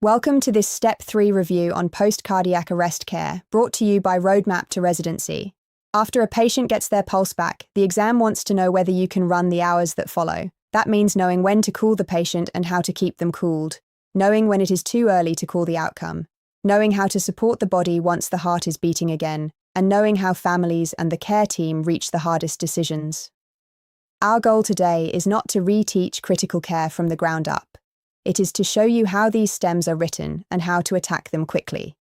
Welcome to this Step 3 review on post-cardiac arrest care, brought to you by Roadmap to Residency. After a patient gets their pulse back, the exam wants to know whether you can run the hours that follow. That means knowing when to cool the patient and how to keep them cooled, knowing when it is too early to call the outcome, knowing how to support the body once the heart is beating again, and knowing how families and the care team reach the hardest decisions. Our goal today is not to reteach critical care from the ground up. It is to show you how these stems are written and how to attack them quickly.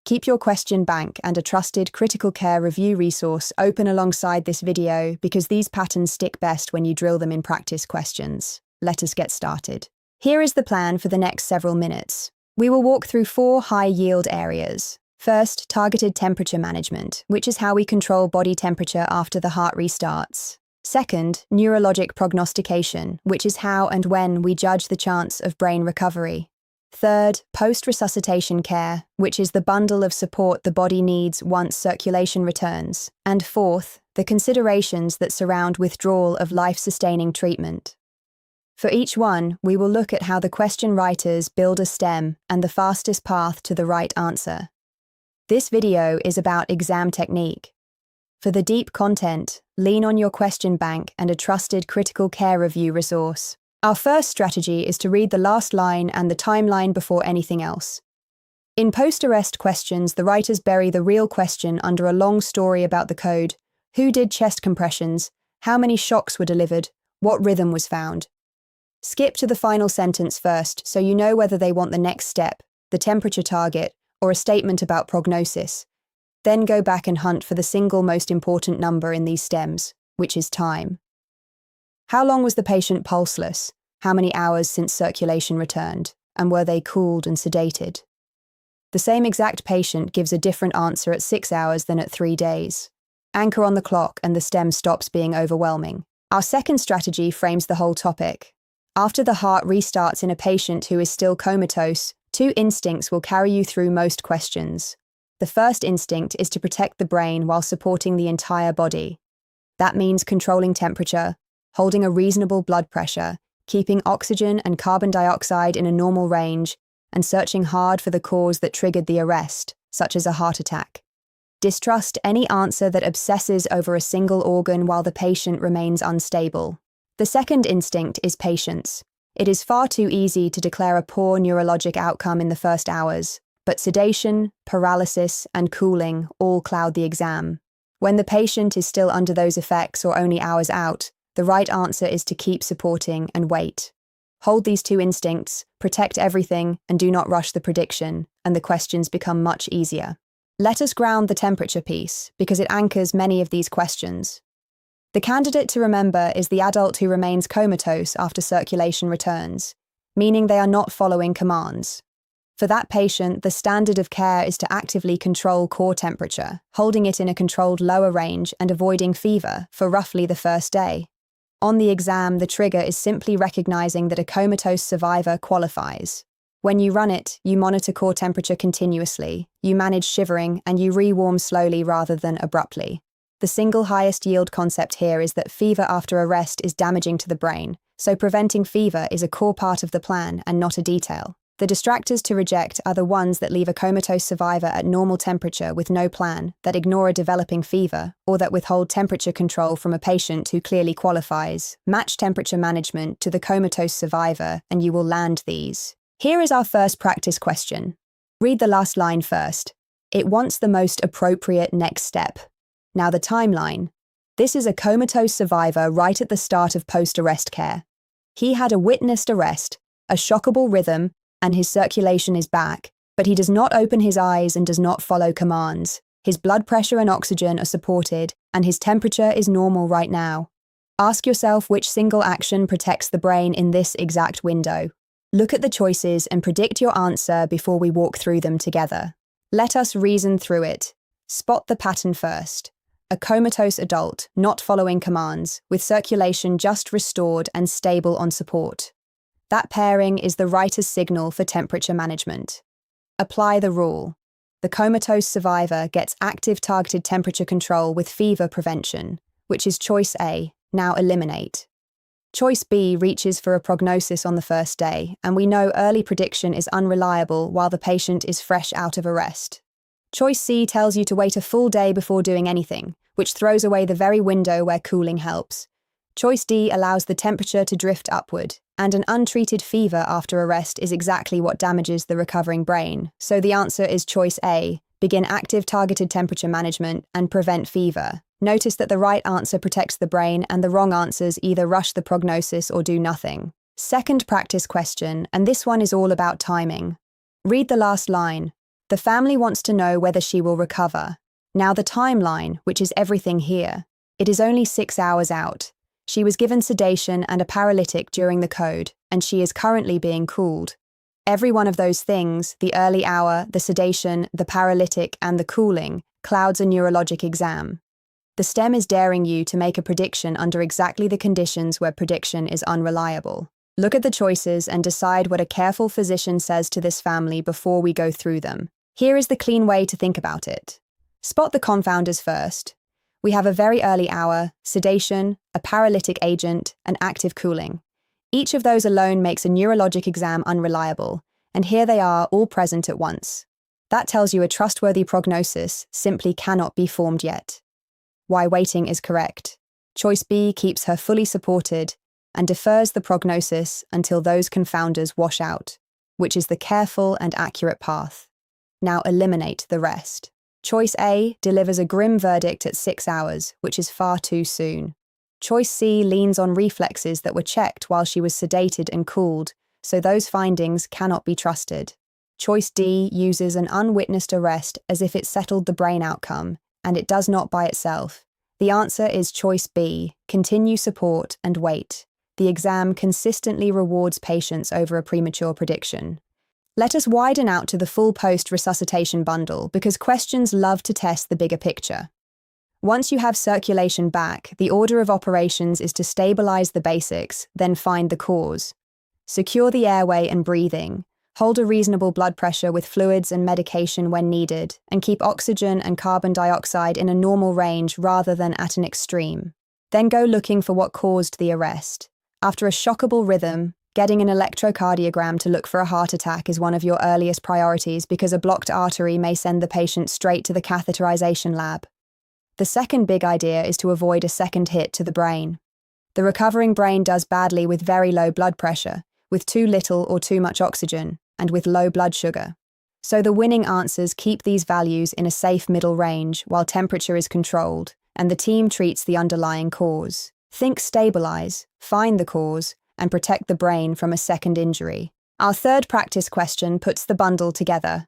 Keep your question bank and a trusted critical care review resource open alongside this video because these patterns stick best when you drill them in practice questions. Let us get started. Here is the plan for the next several minutes. We will walk through 4 high-yield areas. First, targeted temperature management, which is how we control body temperature after the heart restarts. Second, neurologic prognostication, which is how and when we judge the chance of brain recovery. Third, post-resuscitation care, which is the bundle of support the body needs once circulation returns. And fourth, the considerations that surround withdrawal of life-sustaining treatment. For each one, we will look at how the question writers build a stem and the fastest path to the right answer. This video is about exam technique. For the deep content, lean on your question bank and a trusted critical care review resource. Our first strategy is to read the last line and the timeline before anything else. In post-arrest questions, the writers bury the real question under a long story about the code: who did chest compressions, how many shocks were delivered, what rhythm was found. Skip to the final sentence first so you know whether they want the next step, the temperature target, or a statement about prognosis. Then go back and hunt for the single most important number in these stems, which is time. How long was the patient pulseless? How many hours since circulation returned? And were they cooled and sedated? The same exact patient gives a different answer at 6 hours than at 3 days. Anchor on the clock and the stem stops being overwhelming. Our second strategy frames the whole topic. After the heart restarts in a patient who is still comatose, 2 instincts will carry you through most questions. The first instinct is to protect the brain while supporting the entire body. That means controlling temperature, holding a reasonable blood pressure, keeping oxygen and carbon dioxide in a normal range, and searching hard for the cause that triggered the arrest, such as a heart attack. Distrust any answer that obsesses over a single organ while the patient remains unstable. The second instinct is patience. It is far too easy to declare a poor neurologic outcome in the first hours, but sedation, paralysis, and cooling all cloud the exam. When the patient is still under those effects or only hours out, the right answer is to keep supporting and wait. Hold these 2 instincts, protect everything, and do not rush the prediction, and the questions become much easier. Let us ground the temperature piece, because it anchors many of these questions. The candidate to remember is the adult who remains comatose after circulation returns, meaning they are not following commands. For that patient, the standard of care is to actively control core temperature, holding it in a controlled lower range and avoiding fever for roughly the first day. On the exam, the trigger is simply recognizing that a comatose survivor qualifies. When you run it, you monitor core temperature continuously, you manage shivering, and you rewarm slowly rather than abruptly. The single highest yield concept here is that fever after arrest is damaging to the brain, so preventing fever is a core part of the plan and not a detail. The distractors to reject are the ones that leave a comatose survivor at normal temperature with no plan, that ignore a developing fever, or that withhold temperature control from a patient who clearly qualifies. Match temperature management to the comatose survivor, and you will land these. Here is our first practice question. Read the last line first. It wants the most appropriate next step. Now the timeline. This is a comatose survivor right at the start of post-arrest care. He had a witnessed arrest, a shockable rhythm, and his circulation is back, but he does not open his eyes and does not follow commands. His blood pressure and oxygen are supported, and his temperature is normal right now. Ask yourself which single action protects the brain in this exact window. Look at the choices and predict your answer before we walk through them together. Let us reason through it. Spot the pattern first. A comatose adult, not following commands, with circulation just restored and stable on support. That pairing is the writer's signal for temperature management. Apply the rule. The comatose survivor gets active targeted temperature control with fever prevention, which is choice A, now eliminate. Choice B reaches for a prognosis on the first day, and we know early prediction is unreliable while the patient is fresh out of arrest. Choice C tells you to wait a full day before doing anything, which throws away the very window where cooling helps. Choice D allows the temperature to drift upward, and an untreated fever after arrest is exactly what damages the recovering brain. So the answer is choice A, begin active targeted temperature management and prevent fever. Notice that the right answer protects the brain and the wrong answers either rush the prognosis or do nothing. Second practice question, and this one is all about timing. Read the last line. The family wants to know whether she will recover. Now the timeline, which is everything here. It is only 6 hours out. She was given sedation and a paralytic during the code, and she is currently being cooled. Every one of those things, the early hour, the sedation, the paralytic, and the cooling, clouds a neurologic exam. The STEM is daring you to make a prediction under exactly the conditions where prediction is unreliable. Look at the choices and decide what a careful physician says to this family before we go through them. Here is the clean way to think about it. Spot the confounders first. We have a very early hour, sedation, a paralytic agent, and active cooling. Each of those alone makes a neurologic exam unreliable, and here they are all present at once. That tells you a trustworthy prognosis simply cannot be formed yet. Why waiting is correct. Choice B keeps her fully supported and defers the prognosis until those confounders wash out, which is the careful and accurate path. Now eliminate the rest. Choice A delivers a grim verdict at 6 hours, which is far too soon. Choice C leans on reflexes that were checked while she was sedated and cooled, so those findings cannot be trusted. Choice D uses an unwitnessed arrest as if it settled the brain outcome, and it does not by itself. The answer is choice B, continue support and wait. The exam consistently rewards patience over a premature prediction. Let us widen out to the full post-resuscitation bundle because questions love to test the bigger picture. Once you have circulation back, the order of operations is to stabilize the basics, then find the cause. Secure the airway and breathing. Hold a reasonable blood pressure with fluids and medication when needed, and keep oxygen and carbon dioxide in a normal range rather than at an extreme. Then go looking for what caused the arrest. After a shockable rhythm, getting an electrocardiogram to look for a heart attack is one of your earliest priorities because a blocked artery may send the patient straight to the catheterization lab. The second big idea is to avoid a second hit to the brain. The recovering brain does badly with very low blood pressure, with too little or too much oxygen, and with low blood sugar. So the winning answers keep these values in a safe middle range while temperature is controlled, and the team treats the underlying cause. Think stabilize, find the cause, and protect the brain from a second injury. Our third practice question puts the bundle together.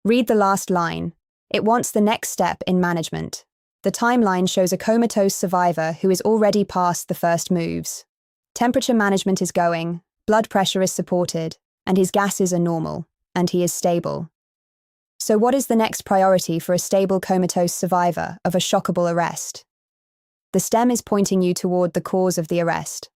Read the last line. It wants the next step in management. The timeline shows a comatose survivor who is already past the first moves. Temperature management is going, blood pressure is supported, and his gases are normal, and he is stable. So what is the next priority for a stable comatose survivor of a shockable arrest? The STEM is pointing you toward the cause of the arrest.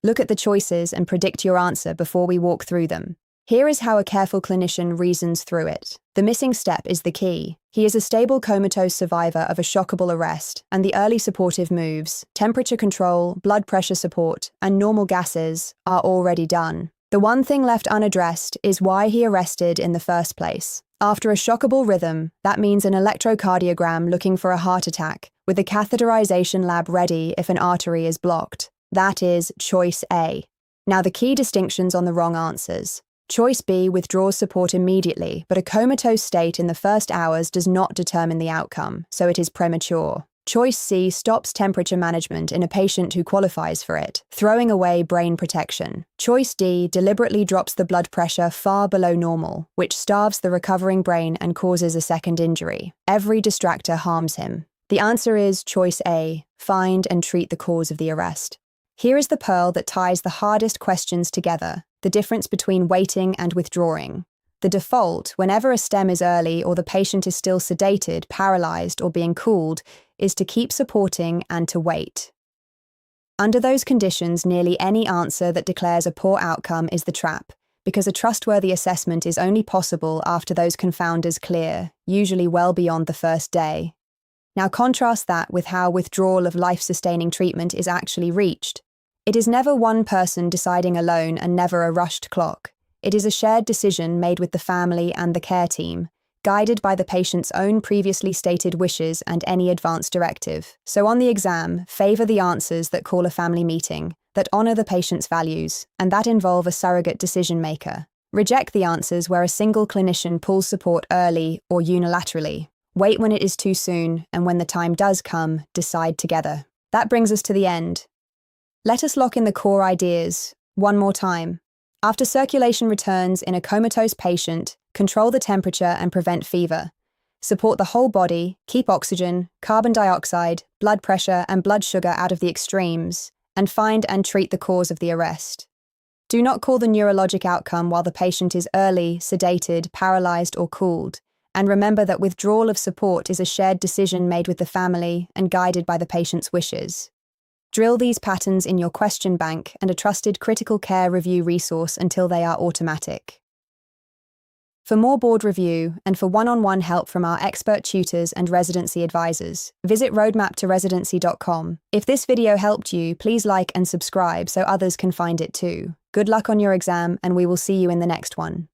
Look at the choices and predict your answer before we walk through them. Here is how a careful clinician reasons through it. The missing step is the key. He is a stable comatose survivor of a shockable arrest, and the early supportive moves, temperature control, blood pressure support, and normal gases are already done. The one thing left unaddressed is why he arrested in the first place. After a shockable rhythm, that means an electrocardiogram looking for a heart attack, with a catheterization lab ready if an artery is blocked. That is choice A. Now the key distinctions on the wrong answers. Choice B withdraws support immediately, but a comatose state in the first hours does not determine the outcome, so it is premature. Choice C stops temperature management in a patient who qualifies for it, throwing away brain protection. Choice D deliberately drops the blood pressure far below normal, which starves the recovering brain and causes a second injury. Every distractor harms him. The answer is choice A, find and treat the cause of the arrest. Here is the pearl that ties the hardest questions together, the difference between waiting and withdrawing. The default, whenever a STEM is early or the patient is still sedated, paralyzed, or being cooled, is to keep supporting and to wait. Under those conditions, nearly any answer that declares a poor outcome is the trap, because a trustworthy assessment is only possible after those confounders clear, usually well beyond the first day. Now contrast that with how withdrawal of life-sustaining treatment is actually reached. It is never one person deciding alone and never a rushed clock. It is a shared decision made with the family and the care team, guided by the patient's own previously stated wishes and any advance directive. So on the exam, favor the answers that call a family meeting, that honor the patient's values, and that involve a surrogate decision maker. Reject the answers where a single clinician pulls support early or unilaterally. Wait when it is too soon, and when the time does come, decide together. That brings us to the end. Let us lock in the core ideas one more time. After circulation returns in a comatose patient, control the temperature and prevent fever. Support the whole body, keep oxygen, carbon dioxide, blood pressure, and blood sugar out of the extremes, and find and treat the cause of the arrest. Do not call the neurologic outcome while the patient is early, sedated, paralyzed, or cooled, and remember that withdrawal of support is a shared decision made with the family and guided by the patient's wishes. Drill these patterns in your question bank and a trusted critical care review resource until they are automatic. For more board review and for one-on-one help from our expert tutors and residency advisors, visit roadmaptoresidency.com. If this video helped you, please like and subscribe so others can find it too. Good luck on your exam, and we will see you in the next one.